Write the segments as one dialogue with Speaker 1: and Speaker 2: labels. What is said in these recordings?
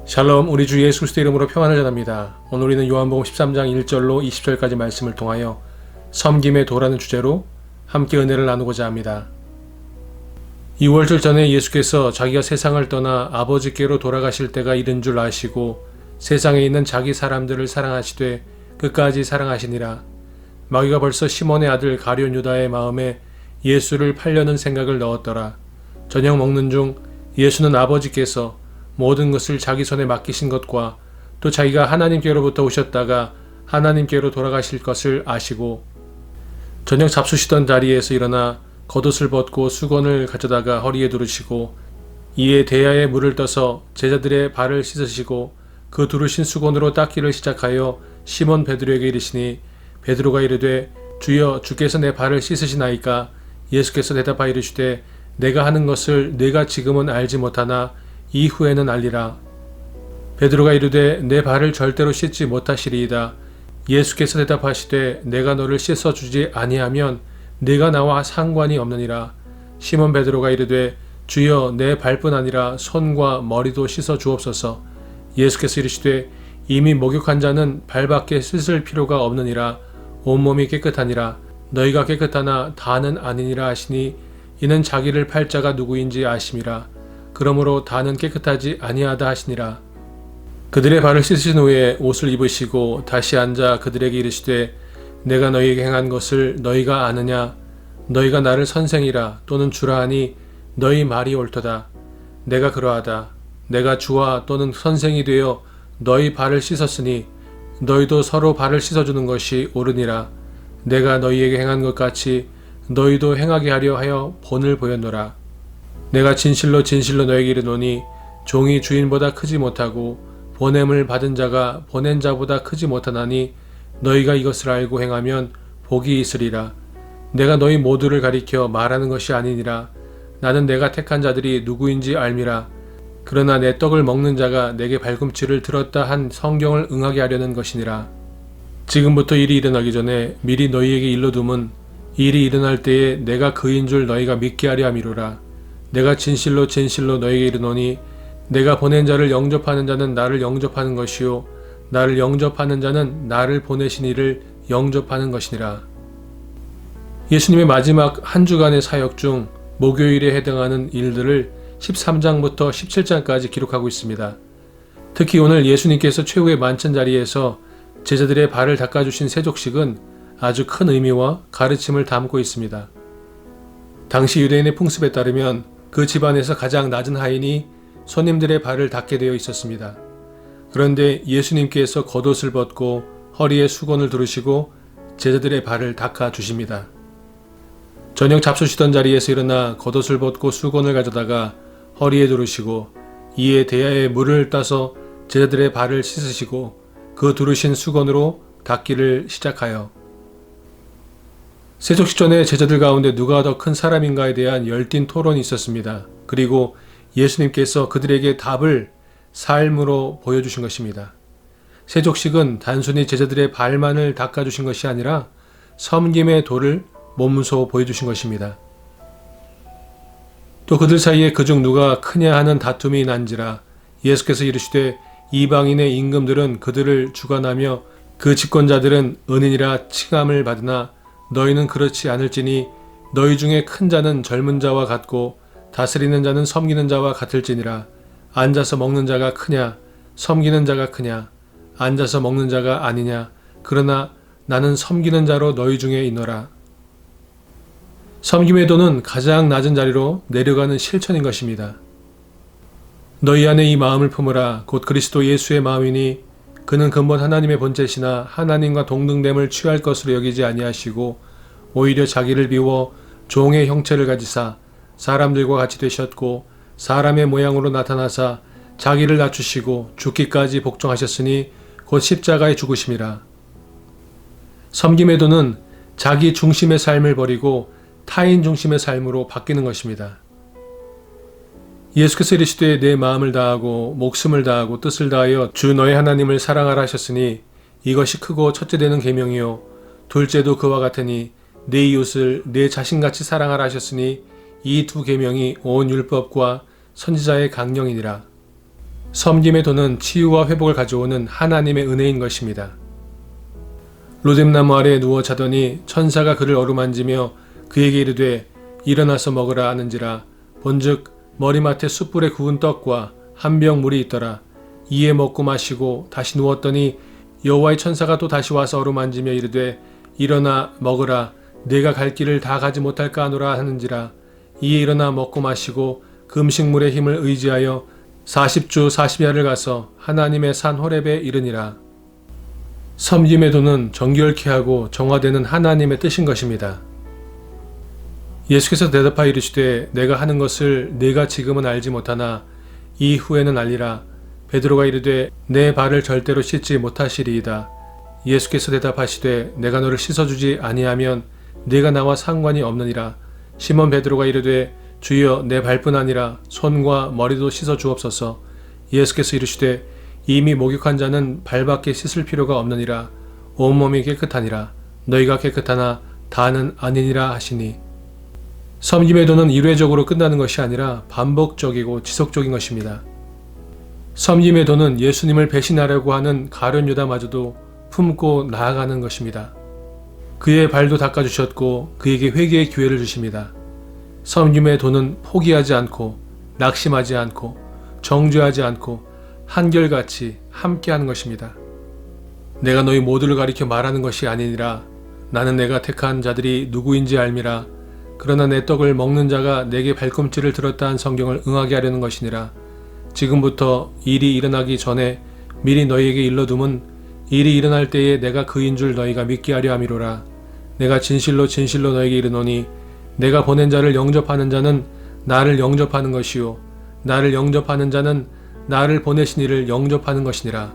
Speaker 1: 샬롬, 우리 주 예수 그리스도 이름으로 평안을 전합니다. 오늘 우리는 요한복음 13장 1절로 20절까지 말씀을 통하여 섬김의 도라는 주제로 함께 은혜를 나누고자 합니다. 2월절 전에 예수께서 자기가 세상을 떠나 아버지께로 돌아가실 때가 이른 줄 아시고 세상에 있는 자기 사람들을 사랑하시되 끝까지 사랑하시니라. 마귀가 벌써 시몬의 아들 가룟 유다의 마음에 예수를 팔려는 생각을 넣었더라. 저녁 먹는 중 예수는 아버지께서 모든 것을 자기 손에 맡기신 것과 또 자기가 하나님께로부터 오셨다가 하나님께로 돌아가실 것을 아시고 저녁 잡수시던 자리에서 일어나 겉옷을 벗고 수건을 가져다가 허리에 두르시고 이에 대야에 물을 떠서 제자들의 발을 씻으시고 그 두르신 수건으로 닦기를 시작하여 시몬 베드로에게 이르시니 베드로가 이르되 주여 주께서 내 발을 씻으시나이까. 예수께서 대답하여 이르시되 내가 하는 것을 네가 지금은 알지 못하나 이후에는 알리라. 베드로가 이르되 내 발을 절대로 씻지 못하시리이다. 예수께서 대답하시되 내가 너를 씻어주지 아니하면 네가 나와 상관이 없느니라. 시몬 베드로가 이르되 주여 내 발뿐 아니라 손과 머리도 씻어 주옵소서. 예수께서 이르시되 이미 목욕한 자는 발밖에 씻을 필요가 없느니라. 온몸이 깨끗하니라. 너희가 깨끗하나 다는 아니니라 하시니 이는 자기를 팔 자가 누구인지 아심이라. 그러므로 다는 깨끗하지 아니하다 하시니라. 그들의 발을 씻으신 후에 옷을 입으시고 다시 앉아 그들에게 이르시되 내가 너희에게 행한 것을 너희가 아느냐. 너희가 나를 선생이라 또는 주라 하니 너희 말이 옳도다. 내가 그러하다. 내가 주와 또는 선생이 되어 너희 발을 씻었으니 너희도 서로 발을 씻어주는 것이 옳으니라. 내가 너희에게 행한 것 같이 너희도 행하게 하려 하여 본을 보였노라. 내가 진실로 진실로 너에게 이르노니 종이 주인보다 크지 못하고 보냄을 받은 자가 보낸 자보다 크지 못하나니 너희가 이것을 알고 행하면 복이 있으리라. 내가 너희 모두를 가리켜 말하는 것이 아니니라. 나는 내가 택한 자들이 누구인지 알미라. 그러나 내 떡을 먹는 자가 내게 발꿈치를 들었다 한 성경을 응하게 하려는 것이니라. 지금부터 일이 일어나기 전에 미리 너희에게 일러둠은 일이 일어날 때에 내가 그인 줄 너희가 믿게 하려 함이로라. 내가 진실로 진실로 너희에게 이르노니 내가 보낸 자를 영접하는 자는 나를 영접하는 것이요 나를 영접하는 자는 나를 보내신 이를 영접하는 것이니라. 예수님의 마지막 한 주간의 사역 중 목요일에 해당하는 일들을 13장부터 17장까지 기록하고 있습니다. 특히 오늘 예수님께서 최후의 만찬 자리에서 제자들의 발을 닦아주신 세족식은 아주 큰 의미와 가르침을 담고 있습니다. 당시 유대인의 풍습에 따르면 그 집안에서 가장 낮은 하인이 손님들의 발을 닦게 되어 있었습니다. 그런데 예수님께서 겉옷을 벗고 허리에 수건을 두르시고 제자들의 발을 닦아 주십니다. 저녁 잡수시던 자리에서 일어나 겉옷을 벗고 수건을 가져다가 허리에 두르시고 이에 대야에 물을 따서 제자들의 발을 씻으시고 그 두르신 수건으로 닦기를 시작하여 세족식 전에 제자들 가운데 누가 더 큰 사람인가에 대한 열띤 토론이 있었습니다. 그리고 예수님께서 그들에게 답을 삶으로 보여주신 것입니다. 세족식은 단순히 제자들의 발만을 닦아주신 것이 아니라 섬김의 도를 몸소 보여주신 것입니다. 또 그들 사이에 그중 누가 크냐 하는 다툼이 난지라 예수께서 이르시되 이방인의 임금들은 그들을 주관하며 그 집권자들은 은인이라 칭함을 받으나 너희는 그렇지 않을지니 너희 중에 큰 자는 젊은 자와 같고 다스리는 자는 섬기는 자와 같을지니라. 앉아서 먹는 자가 크냐 섬기는 자가 크냐. 앉아서 먹는 자가 아니냐. 그러나 나는 섬기는 자로 너희 중에 있노라. 섬김의 도는 가장 낮은 자리로 내려가는 실천인 것입니다. 너희 안에 이 마음을 품으라. 곧 그리스도 예수의 마음이니 그는 근본 하나님의 본체시나 하나님과 동등됨을 취할 것으로 여기지 아니하시고 오히려 자기를 비워 종의 형체를 가지사 사람들과 같이 되셨고 사람의 모양으로 나타나사 자기를 낮추시고 죽기까지 복종하셨으니 곧 십자가에 죽으심이라. 섬김의 도는 자기 중심의 삶을 버리고 타인 중심의 삶으로 바뀌는 것입니다. 예수께서 이르시되 내 마음을 다하고 목숨을 다하고 뜻을 다하여 주 너의 하나님을 사랑하라 하셨으니 이것이 크고 첫째 되는 계명이요 둘째도 그와 같으니 내 이웃을 내 자신같이 사랑하라 하셨으니 이 두 계명이 온 율법과 선지자의 강령이니라. 섬김의 도는 치유와 회복을 가져오는 하나님의 은혜인 것입니다. 로뎀나무 아래에 누워 자더니 천사가 그를 어루만지며 그에게 이르되 일어나서 먹으라 하는지라. 본즉 머리맡에 숯불에 구운 떡과 한 병 물이 있더라. 이에 먹고 마시고 다시 누웠더니 여호와의 천사가 또 다시 와서 어루만지며 이르되 일어나 먹으라. 내가 갈 길을 다 가지 못할까 하노라 하는지라. 이에 일어나 먹고 마시고 그 음식물의 힘을 의지하여 40주 40야를 가서 하나님의 산 호렙에 이르니라. 섬김의 도는 정결케 하고 정화되는 하나님의 뜻인 것입니다. 예수께서 대답하여 이르시되 내가 하는 것을 네가 지금은 알지 못하나 이후에는 알리라. 베드로가 이르되 내 발을 절대로 씻지 못하시리이다. 예수께서 대답하시되 내가 너를 씻어주지 아니하면 네가 나와 상관이 없느니라. 시몬 베드로가 이르되 주여 내 발뿐 아니라 손과 머리도 씻어 주옵소서. 예수께서 이르시되 이미 목욕한 자는 발밖에 씻을 필요가 없느니라. 온몸이 깨끗하니라. 너희가 깨끗하나 다는 아니니라 하시니. 섬김의 도는 일회적으로 끝나는 것이 아니라 반복적이고 지속적인 것입니다. 섬김의 도는 예수님을 배신하려고 하는 가룟 유다마저도 품고 나아가는 것입니다. 그의 발도 닦아주셨고 그에게 회개의 기회를 주십니다. 섬김의 도는 포기하지 않고 낙심하지 않고 정죄하지 않고 한결같이 함께하는 것입니다. 내가 너희 모두를 가리켜 말하는 것이 아니니라. 나는 내가 택한 자들이 누구인지 알미라. 그러나 내 떡을 먹는 자가 내게 발꿈치를 들었다 한 성경을 응하게 하려는 것이니라. 지금부터 일이 일어나기 전에 미리 너희에게 일러둠은 일이 일어날 때에 내가 그인 줄 너희가 믿게 하려 함이로라. 내가 진실로 진실로 너희에게 이르노니 내가 보낸 자를 영접하는 자는 나를 영접하는 것이요 나를 영접하는 자는 나를 보내신 이를 영접하는 것이니라.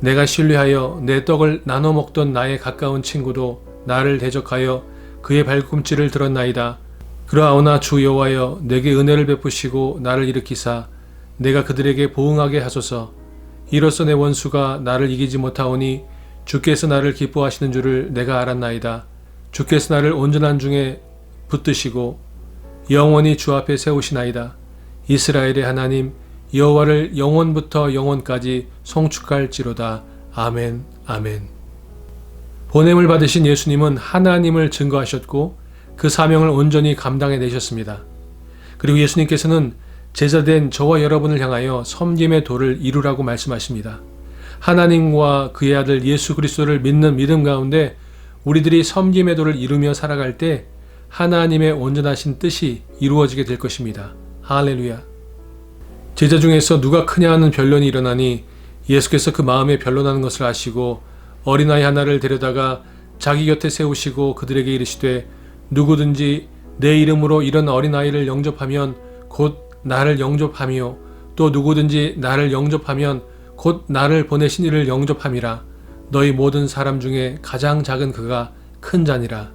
Speaker 1: 내가 신뢰하여 내 떡을 나눠 먹던 나의 가까운 친구도 나를 대적하여 그의 발꿈치를 들었나이다. 그러하오나 주 여호와여 내게 은혜를 베푸시고 나를 일으키사 내가 그들에게 보응하게 하소서. 이로써 내 원수가 나를 이기지 못하오니 주께서 나를 기뻐하시는 줄을 내가 알았나이다. 주께서 나를 온전한 중에 붙드시고 영원히 주 앞에 세우시나이다. 이스라엘의 하나님 여호와를 영원부터 영원까지 송축할지로다. 아멘 아멘. 보냄을 받으신 예수님은 하나님을 증거하셨고 그 사명을 온전히 감당해내셨습니다. 그리고 예수님께서는 제자된 저와 여러분을 향하여 섬김의 도를 이루라고 말씀하십니다. 하나님과 그의 아들 예수 그리스도를 믿는 믿음 가운데 우리들이 섬김의 도를 이루며 살아갈 때 하나님의 온전하신 뜻이 이루어지게 될 것입니다. 할렐루야. 제자 중에서 누가 크냐 하는 변론이 일어나니 예수께서 그 마음에 변론하는 것을 아시고 어린아이 하나를 데려다가 자기 곁에 세우시고 그들에게 이르시되 누구든지 내 이름으로 이런 어린아이를 영접하면 곧 나를 영접하며 또 누구든지 나를 영접하면 곧 나를 보내신 이를 영접함이라. 너희 모든 사람 중에 가장 작은 그가 큰 자니라.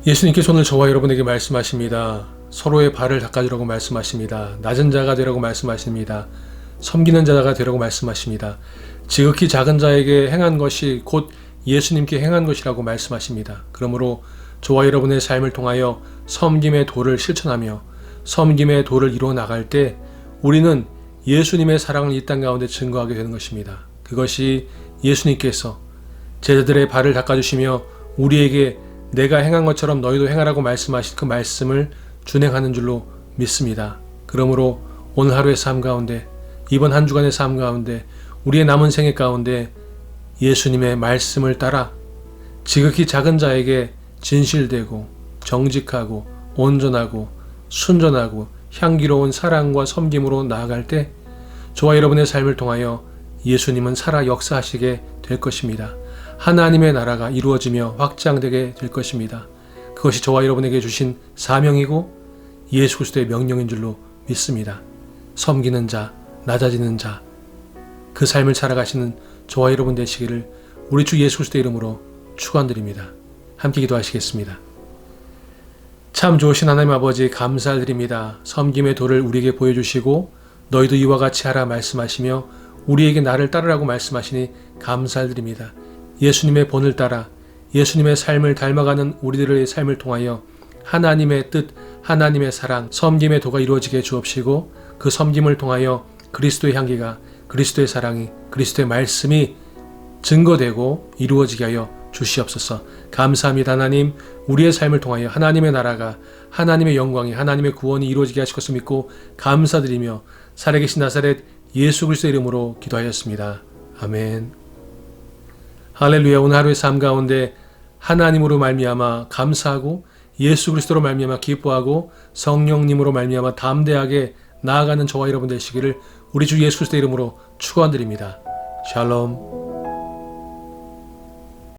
Speaker 1: 예수님께서 오늘 저와 여러분에게 말씀하십니다. 서로의 발을 닦아주라고 말씀하십니다. 낮은 자가 되라고 말씀하십니다. 섬기는 자가 되라고 말씀하십니다. 지극히 작은 자에게 행한 것이 곧 예수님께 행한 것이라고 말씀하십니다. 그러므로 저와 여러분의 삶을 통하여 섬김의 도를 실천하며 섬김의 도를 이루어 나갈 때 우리는 예수님의 사랑을 이 땅 가운데 증거하게 되는 것입니다. 그것이 예수님께서 제자들의 발을 닦아주시며 우리에게 내가 행한 것처럼 너희도 행하라고 말씀하신 그 말씀을 준행하는 줄로 믿습니다. 그러므로 오늘 하루의 삶 가운데 이번 한 주간의 삶 가운데 우리의 남은 생애 가운데 예수님의 말씀을 따라 지극히 작은 자에게 진실되고 정직하고 온전하고 순전하고 향기로운 사랑과 섬김으로 나아갈 때 저와 여러분의 삶을 통하여 예수님은 살아 역사하시게 될 것입니다. 하나님의 나라가 이루어지며 확장되게 될 것입니다. 그것이 저와 여러분에게 주신 사명이고 예수 그리스도의 명령인 줄로 믿습니다. 섬기는 자, 낮아지는 자, 그 삶을 살아가시는 저와 여러분 되시기를 우리 주 예수 그리스도의 이름으로 축원드립니다. 함께 기도하시겠습니다. 참 좋으신 하나님 아버지 감사드립니다. 섬김의 도를 우리에게 보여주시고 너희도 이와 같이 하라 말씀하시며 우리에게 나를 따르라고 말씀하시니 감사드립니다. 예수님의 본을 따라 예수님의 삶을 닮아가는 우리들의 삶을 통하여 하나님의 뜻, 하나님의 사랑, 섬김의 도가 이루어지게 해 주옵시고 그 섬김을 통하여 그리스도의 향기가, 그리스도의 사랑이, 그리스도의 말씀이 증거되고 이루어지게 하여 주시옵소서. 감사합니다. 하나님, 우리의 삶을 통하여 하나님의 나라가, 하나님의 영광이, 하나님의 구원이 이루어지게 하실 것을 믿고 감사드리며 살아계신 나사렛 예수 그리스도의 이름으로 기도하였습니다. 아멘. 할렐루야. 오늘 하루의 삶 가운데 하나님으로 말미암아 감사하고 예수 그리스도로 말미암아 기뻐하고 성령님으로 말미암아 담대하게 나아가는 저와 여러분 되시기를 우리 주 예수 그리스도의 이름으로 축원드립니다. 샬롬.